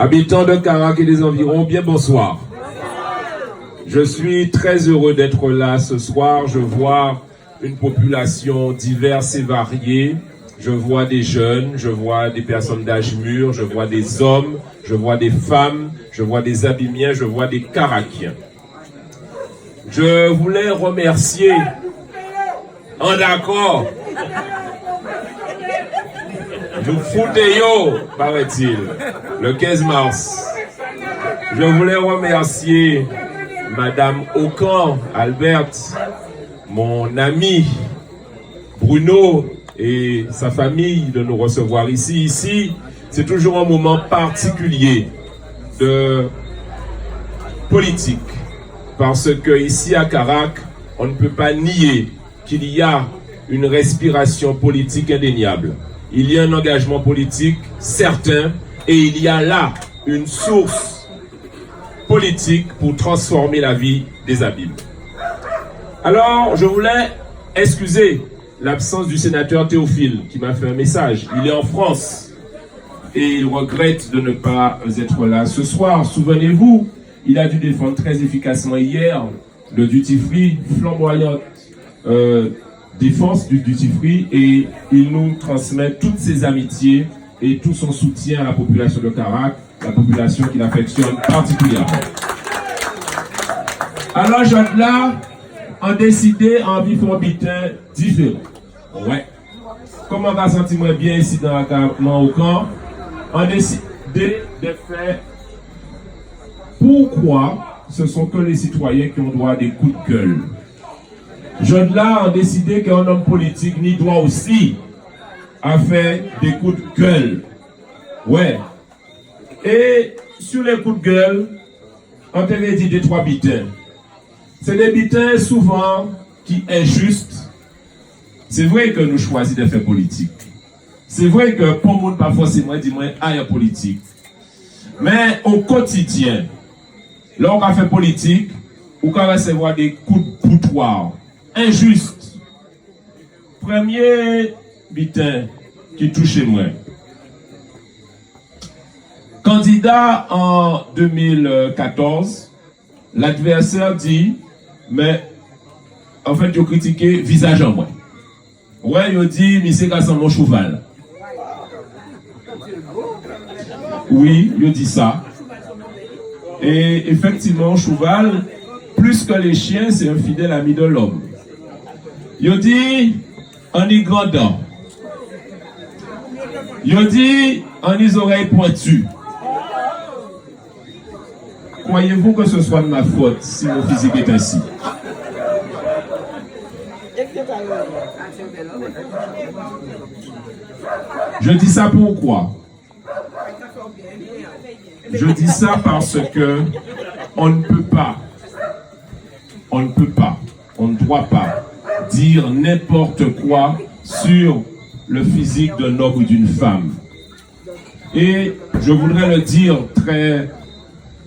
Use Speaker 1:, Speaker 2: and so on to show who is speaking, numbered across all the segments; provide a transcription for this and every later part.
Speaker 1: Habitants de Carac et des environs, bien bonsoir. Je suis très heureux d'être là ce soir. Je vois une population diverse et variée. Je vois des jeunes, je vois des personnes d'âge mûr, je vois des hommes, je vois des femmes, je vois des Abimiens, je vois des Caraquiens. Je voulais remercier, en d'accord, nous foutons, paraît-il, le 15 mars. Je voulais remercier Madame Aucan, Albert, mon ami Bruno et sa famille de nous recevoir ici. Ici, c'est toujours un moment particulier de politique. Parce que ici à Carac, on ne peut pas nier qu'il y a une respiration politique indéniable. Il y a un engagement politique certain et il y a là une source politique pour transformer la vie des Abîmes. Alors, je voulais excuser l'absence du sénateur Théophile qui m'a fait un message. Il est en France et il regrette de ne pas être là ce soir. Souvenez-vous, il a dû défendre très efficacement hier le duty free, flamboyante défense du duty free, et il nous transmet toutes ses amitiés et tout son soutien à la population de Carac, la population qu'il affectionne particulièrement. Alors, gens-là ont décidé en vivre un bitin différent. Ouais. Comme on va sentir moins bien ici dans l'accampement au camp, on a décidé de faire. Pourquoi ce sont que les citoyens qui ont droit à des coups de gueule? Gens-là ont décidé qu'un homme politique n'y doit aussi à faire des coups de gueule. Ouais. Et sur les coups de gueule, on t'avait dit des trois bitins. C'est des bitins souvent qui injustes. C'est vrai que nous choisissons de faire politique. C'est vrai que pour moi, pas forcément dit moi aïe politique. Mais au quotidien, là on a fait politique, on va recevoir des coups de boutoir injustes. Premier bitin qui touche moi. Candidat en 2014, l'adversaire dit, mais en fait, il critiqué visage en moi. Ouais, il dit, mais c'est grâce à mon cheval. Oui, il dit ça. Et effectivement, cheval, plus que les chiens, c'est un fidèle ami de l'homme. Il dit, on y grandant. Il dit, on y oreilles pointues. Croyez-vous que ce soit de ma faute si mon physique est ainsi? Je dis ça pourquoi? Je dis ça parce que on ne peut pas, on ne doit pas dire n'importe quoi sur le physique d'un homme ou d'une femme. Et je voudrais le dire très...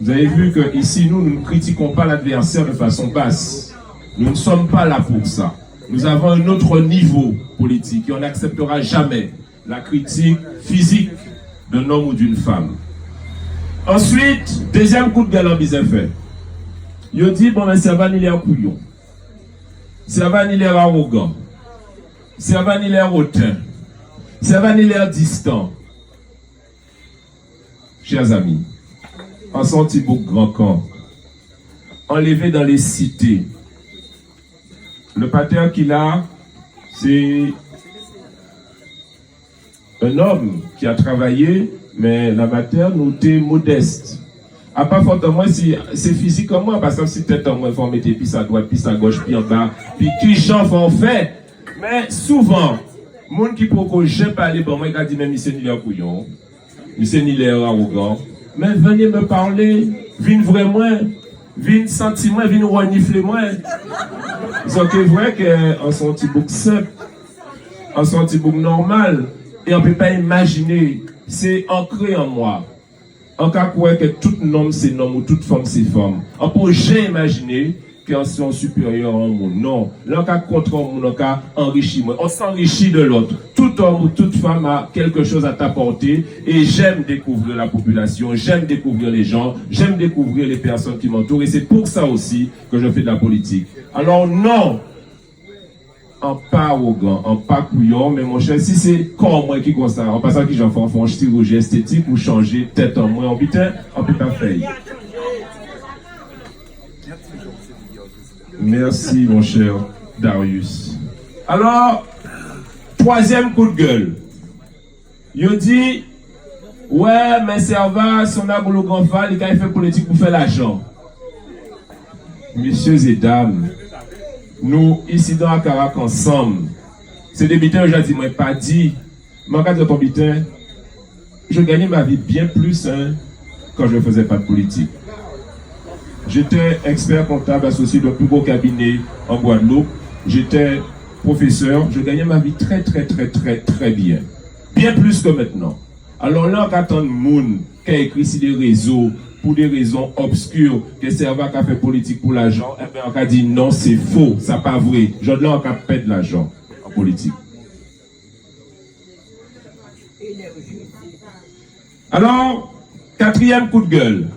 Speaker 1: Vous avez vu que ici, nous ne critiquons pas l'adversaire de façon basse. Nous ne sommes pas là pour ça. Nous avons un autre niveau politique et on n'acceptera jamais la critique physique d'un homme ou d'une femme. Ensuite, deuxième coup de gueule en bizarre fait. Il dit, bon, mais Servan, il est un couillon. Servan, il est arrogant. Servan, il est hautain. Servan, il est distant. Chers amis, en sorti beaucoup grand camp, enlevé dans les cités. Le pater qu'il a, c'est un homme qui a travaillé, mais la matière nous était modeste. À pas fortement si c'est physique comme moi, parce que si tête en moi, il faut mettre puis à droite, puis à gauche, puis en bas, puis qui j'en font fait. Mais souvent, monde qui peut que j'aime parler, bon, moi, il a dit, mais monsieur ni l'air couillon, monsieur ni l'air arrogant. Mais venez me parler, venez vraiment, venez sentir moi, venez renifler moi. Donc c'est vrai qu'en son petit bouc simple, en son petit bouc normal, et on ne peut pas imaginer, c'est ancré en moi. En cas quoi que tout homme c'est homme ou toute femme c'est femme. On peut jamais imaginer qu'en sont supérieurs en monde. Non. Là, on cas contre un monde, on cas enrichi. On s'enrichit de l'autre. Tout tout homme ou toute femme a quelque chose à t'apporter et j'aime découvrir la population, j'aime découvrir les gens, j'aime découvrir les personnes qui m'entourent et c'est pour ça aussi que je fais de la politique. Alors non, en pas arrogant, en pas couillon, mais mon cher, si c'est comme moi qui constate, en passant qui j'en fais un chirurgie esthétique ou changer tête en moins, on peut pas faire. Merci mon cher Darius. Alors, troisième coup de gueule. Il dit, ouais, mais Serva, si on a pour le grand fan, il a fait politique pour faire l'argent. Messieurs et dames, nous, ici dans Akarak, ensemble, c'est des bitins, je dis, moi, pas dit, mais en cas de ton bitin, je gagnais ma vie bien plus quand je ne faisais pas de politique. J'étais expert comptable associé d'un plus gros cabinet en Guadeloupe. J'étais professeur. Je gagnais ma vie très bien. Bien plus que maintenant. Alors là, quand on a un monde qui a écrit sur les réseaux pour des raisons obscures, que Serva qui a fait politique pour l'argent, eh bien, on a dit non, c'est faux, ça pas vrai. Genre là, on a fait de l'argent en politique. Alors, quatrième coup de gueule.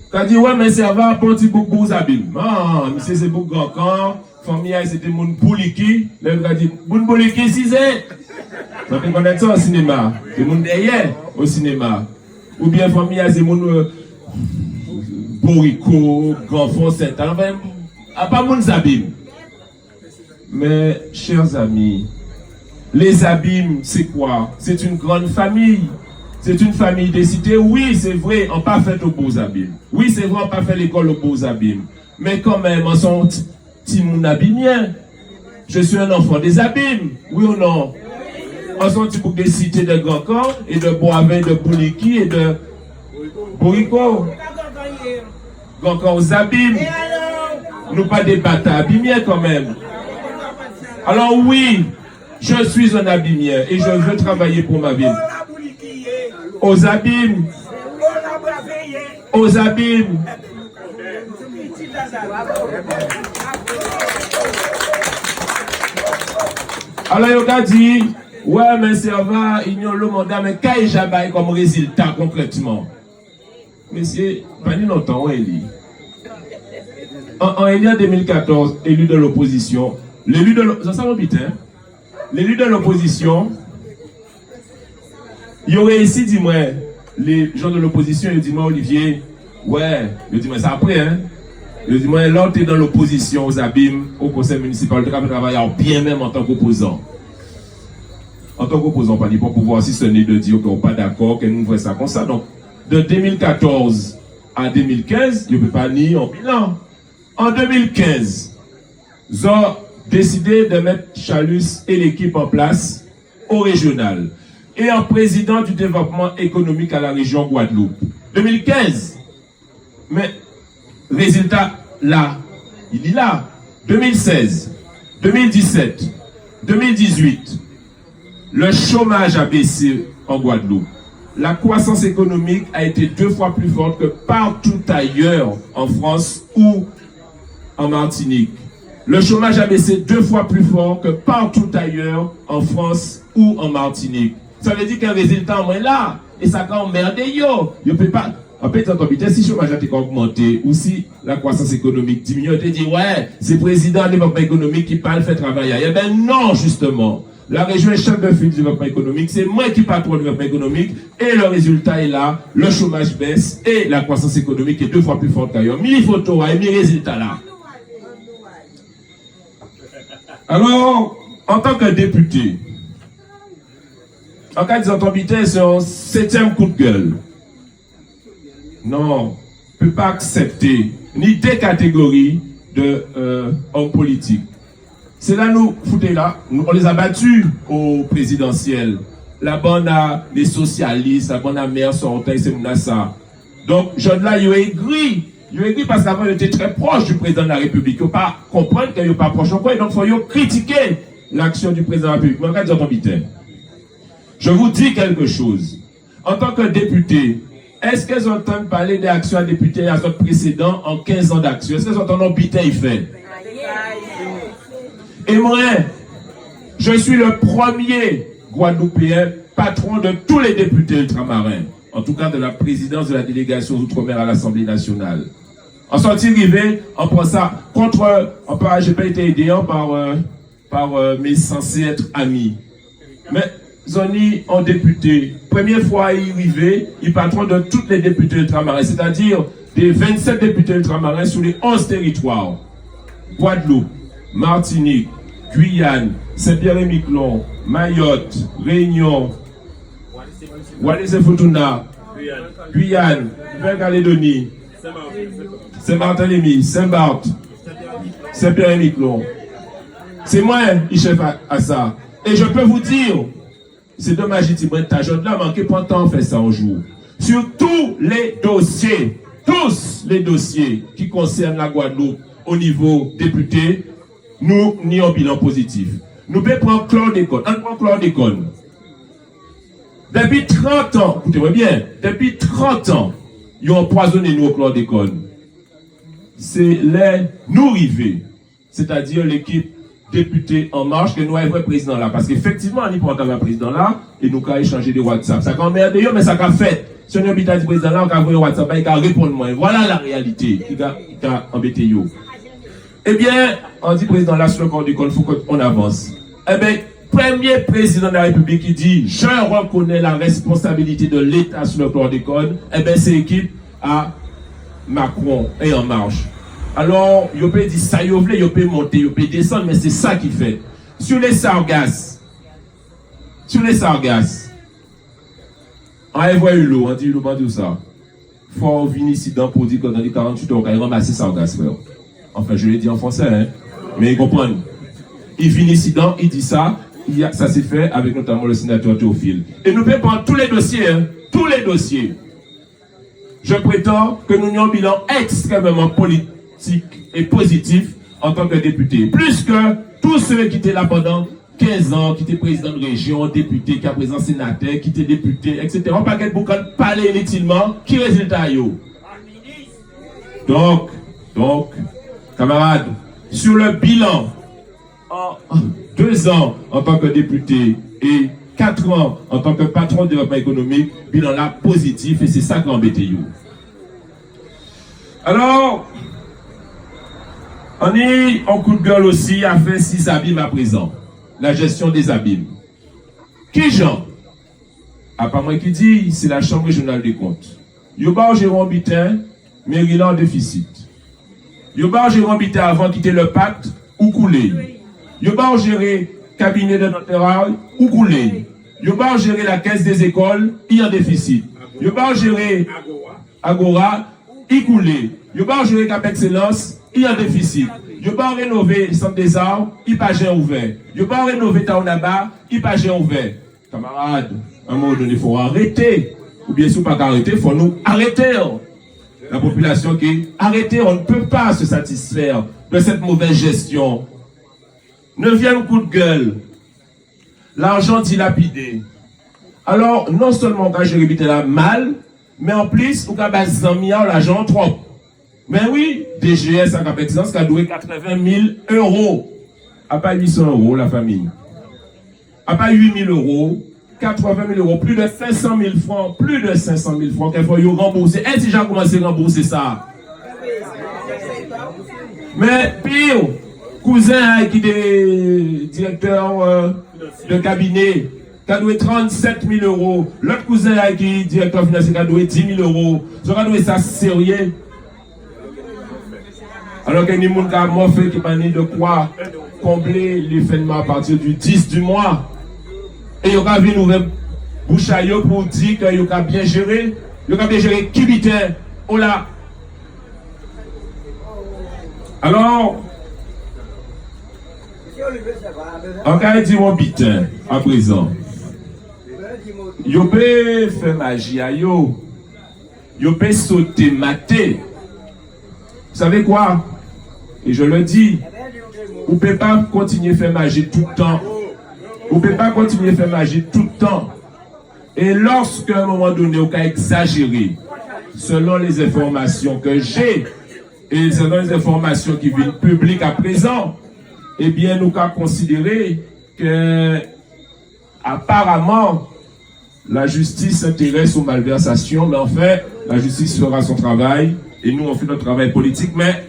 Speaker 1: Tu as dit, ouais, mais Serva, petit beaucoup aux abîmes. Ah, monsieur, c'est beaucoup grand camp. Famille, c'était mon bouliki. Là, il a dit, mon bouliki, si c'est. Ça fait connaître ça au cinéma. C'est mon derrière au cinéma. Ou bien, famille, c'est mon borico, grand fond, c'est un. Enfin, pas mon abîmes. Mais, chers amis, les abîmes, c'est quoi? C'est une grande famille. C'est une famille des cités. Oui, c'est vrai, on n'a pas fait aux beaux abîmes. Oui, c'est vrai, on n'a pas fait l'école aux beaux abîmes. Mais quand même, on sont petits mon abîmien. Je suis un enfant des abîmes. Oui ou non? On sont petits des cités de Grand Camp et de Boisvin, de Bouliki et de Borico. Grand Camp aux abîmes. Nous pas des bâtards abîmiens quand même. Alors oui, je suis un abîmien et je veux travailler pour ma ville. Aux abîmes. Aux abîmes. Alors, il a dit, ouais, mais Serva, il y a le mandat, mais qu'est-ce que comme résultat concrètement? Monsieur, pas ni longtemps, on élit. En 2014, élu de l'opposition, l'élu de l'opposition, il y aurait ici, dis-moi, les gens de l'opposition, ils disent, moi, Olivier, ouais, je dis, mais c'est après, hein. Je dis, moi, là, tu es dans l'opposition aux abîmes, au conseil municipal, tu travailles bien même en tant qu'opposant. En tant qu'opposant, pas pour pouvoir si ce n'est de dire qu'on n'est pas d'accord, que nous faisons ça comme ça. Donc, de 2014 à 2015, je ne peux pas nier en bilan. En 2015, ils ont décidé de mettre Chalus et l'équipe en place au régional et en président du développement économique à la région Guadeloupe. 2015. Mais, résultat, là, il est là. 2016, 2017, 2018, le chômage a baissé en Guadeloupe. La croissance économique a été 2 fois plus forte que partout ailleurs en France ou en Martinique. Le chômage a baissé 2 fois plus fort que partout ailleurs en France ou en Martinique. Ça veut dire qu'un résultat en est là. Et ça quand merde yo. Je ne peux pas. En fait, si le chômage a augmenté ou si la croissance économique diminue, tu te dis, ouais, c'est le président du développement économique qui parle, fait travailler. Eh bien non, justement. La région est chef de file du développement économique, c'est moi qui patronne le développement économique, et le résultat est là, le chômage baisse, et la croissance économique est 2 fois plus forte qu'ailleurs. Mi photo et mi résultat là. Alors, en tant que député, en cas de entendus, c'est un 7e coup de gueule. Non, on ne peut pas accepter ni des catégories d'hommes politiques. C'est là nous foutez là, on les a battus au présidentiel. La bonne à les socialistes, la bonne à maire sortait, c'est ça. Donc, Jean là, il est aigri. Il est aigri parce qu'avant, il était très proche du président de la République. Il ne faut pas comprendre qu'il n'est pas proche encore. Et donc, il faut critiquer l'action du président de la République. Mais en cas je vous dis quelque chose. En tant que député, est-ce qu'ils entendent parler des actions à députés à notre précédent en 15 ans d'action? Est-ce qu'ils entendent un bitin il fait? Et moi, Je suis le premier Guadeloupéen patron de tous les députés ultramarins, en tout cas de la présidence de la délégation outre-mer à l'Assemblée nationale. En sortie arrivé, on prend ça contre, j'ai pas été aidé par mes censés être amis. Mais Zoni en député, première fois il arrivé, il patron de tous les députés ultramarins, c'est-à-dire des 27 députés ultramarins sur les 11 territoires. Guadeloupe, Martinique, Guyane, Saint-Pierre-et-Miquelon, Mayotte, Réunion, Wallis-et-Futuna, Guyane, Nouvelle-Calédonie, Saint-Barthélemy, Saint-Barth, Saint-Pierre-et-Miquelon. C'est moi qui chef à ça. Et je peux vous dire, c'est dommage, il là manqué pendant fait ça un jour. Sur tous les dossiers qui concernent la Guadeloupe au niveau député, nous n'y avons bilan positif. Nous pouvons prendre chlordécone. On prend chlordécone. Depuis 30 ans, écoutez-moi bien, depuis 30 ans, ils ont empoisonné nous au chlordécone. C'est les nous rivés, c'est-à-dire l'équipe député En Marche que nous avons un président là. Parce qu'effectivement, on y prend un président là et nous avons échangé des WhatsApp. Ça a emmerdé, mais ça a fait. Si on a habité du président là, on a envoyé WhatsApp, il a répondu moi. Voilà la réalité qui a embêté yo. Eh bien, on dit président là sur le corps du col, il faut qu'on avance. Eh bien, premier président de la République qui dit je reconnais la responsabilité de l'État sur le chlordécone, eh bien, c'est l'équipe à Macron et En Marche. Alors, il peut dire ça, il peut monter, il peut descendre, mais c'est ça qu'il fait. Sur les sargasses, on a vu l'eau, on dit l'eau, on dit ça. Il faut venir ici pour dire qu'on a dit 48 heures, on a ramassé sargasses, frère. Enfin, je l'ai dit en français, hein. Mais ils comprennent. Il vient ici, il dit ça. Ça s'est fait avec notamment le sénateur Théophile. Et nous pouvons prendre tous les dossiers, hein, tous les dossiers. Je prétends que nous avons un bilan extrêmement politique et positif en tant que député. Plus que tous ceux qui étaient là pendant 15 ans, qui étaient président de région, député, qui a présent sénateur, qui étaient députés, etc. On pas qu'être beaucoup parler inutilement, qui résultat yo. Donc, camarades, sur le bilan, en 2 ans en tant que député et 4 ans en tant que patron de développement économique, bilan là positif et c'est ça qui embête you. Alors, on est en coup de gueule aussi à faire 6 abîmes à présent. La gestion des abîmes. Qui Jean? À part moi qui dit, c'est la Chambre régionale des comptes. Yoba Jérôme Bitin, mairie là en déficit. Yoba Jérôme Bitin avant de quitter le pacte, ou coulé. Yoba gérer cabinet de notaire, ou coulé. Yoba gérer la caisse des écoles, il y a en déficit. Yoba gérer Agora, il coulé. Yoba gérer Cap Excellence, il y a un déficit. Je vais rénover le centre des arts, il n'y a pas de ouvert. Je vais rénover Taonaba, il n'y a pas de ouvert. Camarades, à un moment donné, il faut arrêter. Ou bien si on ne peut pas arrêter, il faut nous arrêter. La population qui arrêtez, on ne peut pas se satisfaire de cette mauvaise gestion. 9e coup de gueule. L'argent dilapidé. Alors, non seulement quand j'ai répété là mal, mais en plus, on a basé l'argent trop. Mais oui, DGS à Cap-Excellence qui a doué 80 000 euros. À pas 800 euros, la famille. À pas 8 000 euros, 80 000 euros, plus de 500 000 francs, qu'il faut y rembourser. Est-ce que j'ai commencé à rembourser ça? Mais pire, cousin qui est directeur de cabinet, qui a doué 37 000 euros. L'autre cousin qui est directeur financier, qui a doué 10 000 euros. Je vais doué ça sérieux. Alors qu'il y a des gens qui ont morphé, qui ont de quoi combler les phénomènes à partir du 10 du mois. Et ils ont vu nous bouche à eux pour dire qu'ils ont bien géré. Ils ont bien géré qui bitin. Oh là. Alors, on va dire mon bitin à présent. Ils peuvent faire magie à eux. Ils peuvent sauter, mater. Vous savez quoi? Et je le dis, vous ne pouvez pas continuer à faire magie tout le temps. Vous ne pouvez pas continuer à faire magie tout le temps. Et lorsqu'à un moment donné, vous avez exagéré, selon les informations que j'ai, et selon les informations qui viennent publiques à présent, eh bien, nous avons considéré que apparemment la justice s'intéresse aux malversations, mais en fait, la justice fera son travail et nous on fait notre travail politique, mais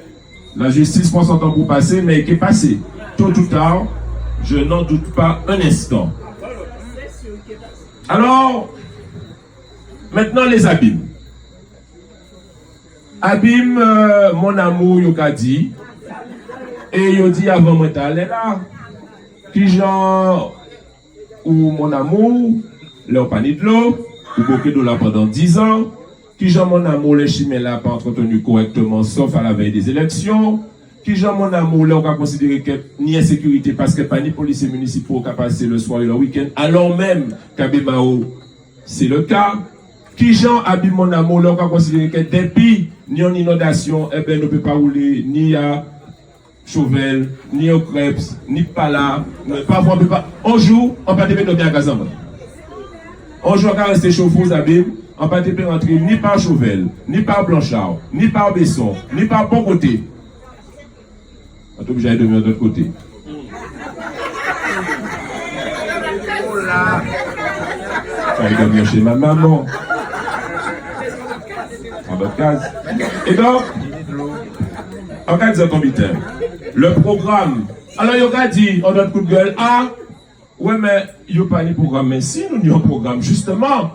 Speaker 1: la justice prend son temps pour passer, mais qui est passé. Tôt ou tard, je n'en doute pas un instant. Alors, maintenant les abîmes. Abîme, mon amour, yo ka dit, et yo dit avant moi t'aller là, qui genre, ou mon amour, leur panier de l'eau, ou bouquet de l'eau pendant 10 ans, qui genre mon amour, les chimères là pas entretenu correctement, sauf à la veille des élections, qui genre mon amour, là on va considérer qu'il n'y a insécurité parce que pas ni policiers municipaux qui passé le soir et le week-end, alors même qu'à Bemao, c'est le cas. Qui gens habille mon amour, là on va considérer que depuis ni en inondation, eh ben, ne peut pas rouler ni à Chauvel, ni au Krebs, ni pas là, parfois on peut pas. Un jour, on peut pas bien à Kazamba. Un jour, on va rester chauffé aux abîmes, on peut pas rentrer ni par Chauvel, ni par Blanchard, ni par Besson, ni par bon côté. On est obligé de venir de l'autre côté. Ça va bien chez ma maman. En votre case. Et donc, en cas de comité, le programme. Alors, il y a dit, on donne coup de gueule, ah, ouais, mais il n'y a pas de programme. Mais si nous avons un programme, justement,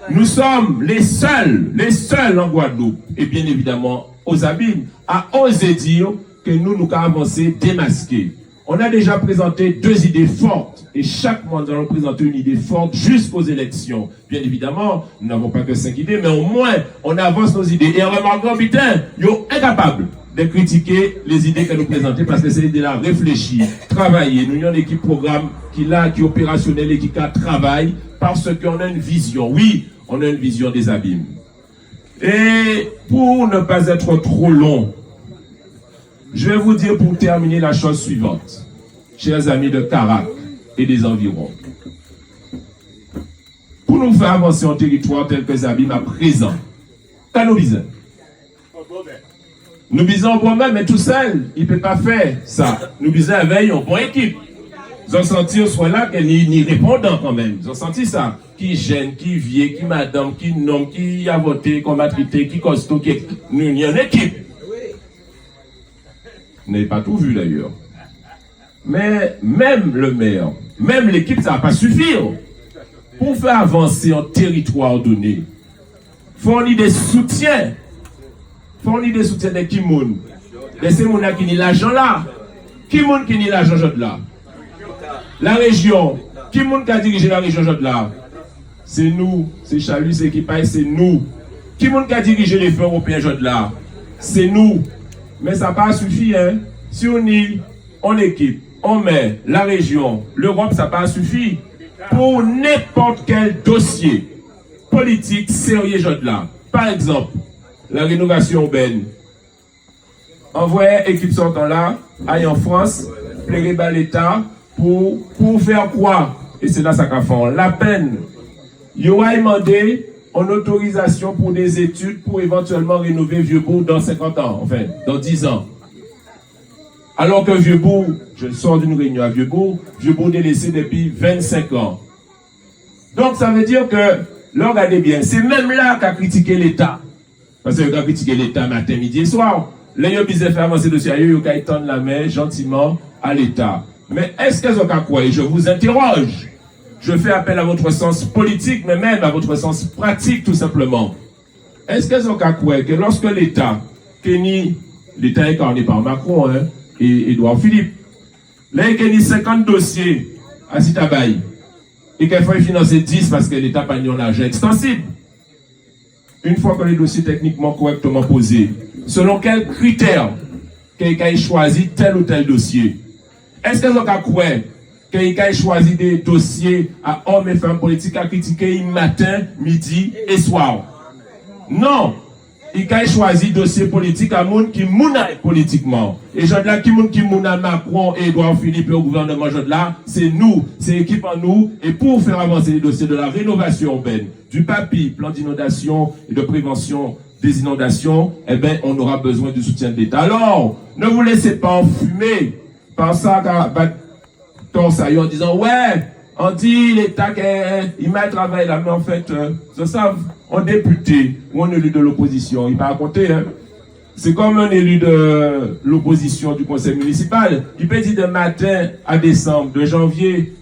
Speaker 1: nous sommes les seuls en Guadeloupe, et bien évidemment aux abîmes, à oser dire que nous avons avancé démasqués. On a déjà présenté 2 idées fortes, et chaque mois nous allons présenter une idée forte jusqu'aux élections. Bien évidemment, nous n'avons pas que 5 idées, mais au moins, on avance nos idées. Et en remarquant, putain, ils sont incapables de critiquer les idées que nous présentons, parce que ces idées-là réfléchir, travailler. Nous avons une équipe programme qui est opérationnelle et qui travaille, parce qu'on a une vision. Oui, on a une vision des abîmes. Et pour ne pas être trop long, je vais vous dire pour terminer la chose suivante, chers amis de Carac et des environs. Pour nous faire avancer en territoire tel que les abîmes à présent, quand nous visons. Nous visons un bon même, mais tout seul, il ne peut pas faire ça. Nous visons avec une bonne équipe. Ils ont senti soit là qu'elle n'y répondant quand même. Ils ont senti ça. Qui gêne, qui vient, qui madame, qui nomme, qui a voté, qui a traité, qui costaud, qui est. Nous, il y a une équipe. Vous n'avez pas tout vu d'ailleurs. Mais même le maire, même l'équipe, ça ne va pas suffire. Pour faire avancer un territoire donné, fournir des soutiens. Fournir des soutiens de qui moun. De ces moun qui n'y l'argent là. Qui moun qui n'y l'argent là. La région. Qui moun qui a dirigé la région là. C'est nous. C'est Chalut, c'est qui paye, c'est nous. Qui moun qui a dirigé les fonds européens là. C'est nous. Mais ça n'a pas suffi, hein. Si on y, on équipe, on met la région, l'Europe, ça n'a pas suffi. Pour n'importe quel dossier politique sérieux là. Par exemple, la rénovation urbaine. Envoyer équipe sortant là, aille en France, plaider à l'État pour faire quoi? Et c'est là ça qu'a fait la peine. Il a demandé en autorisation pour des études pour éventuellement rénover Vieux-Bourg dans 50 ans, enfin, dans 10 ans. Alors que Vieux-Bourg, je sors d'une réunion à Vieux-Bourg est laissé depuis 25 ans. Donc ça veut dire que, là, regardez bien, c'est même là qu'a critiqué l'État. Parce qu'il a critiqué l'État matin, midi et soir. Là, il a besoin de faire avancer le dossier, il a étendre la main gentiment à l'État. Mais est-ce qu'ils ont qu'à quoi? Et je vous interroge. Je fais appel à votre sens politique, mais même à votre sens pratique, tout simplement. Est-ce qu'elles ont qu'à quoi que lorsque l'État, l'État incarné par Macron et Édouard Philippe, là, il y a 50 dossiers à Sitabaye, et qu'il faut financer 10 parce que l'État n'a pas un argent extensible. Une fois que les dossiers techniquement correctement posés, selon quels critères qu'il a choisi tel ou tel dossier? Est-ce qu'elles ont qu'à quoi qu'il a choisi des dossiers à hommes et femmes politiques à critiquer matin, midi et soir? Non. Il a choisi dossiers politiques à moun qui mouna politiquement. Et Jodla qui mouna Macron et Édouard Philippe et au gouvernement Jodla, c'est nous, c'est l'équipe en nous. Et pour faire avancer les dossiers de la rénovation urbaine, du PAPI, plan d'inondation et de prévention des inondations, eh bien, on aura besoin du soutien de l'État. Alors, ne vous laissez pas enfumer par ça torse à eux en disant ouais, on dit l'État il met travail là, mais en fait, ça, un député ou un élu de l'opposition, il va raconter, hein. C'est comme un élu de l'opposition du conseil municipal qui peut dire de matin à décembre, de janvier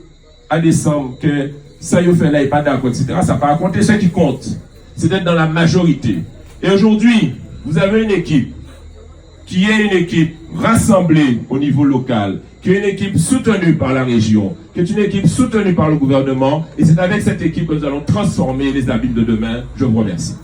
Speaker 1: à décembre, que ça y fait là, il n'est pas d'accord, etc. Ça va raconter ce qui compte. C'est d'être dans la majorité. Et aujourd'hui, vous avez une équipe qui est une équipe rassemblée au niveau local, qui est une équipe soutenue par la région, qui est une équipe soutenue par le gouvernement. Et c'est avec cette équipe que nous allons transformer les Abymes de demain. Je vous remercie.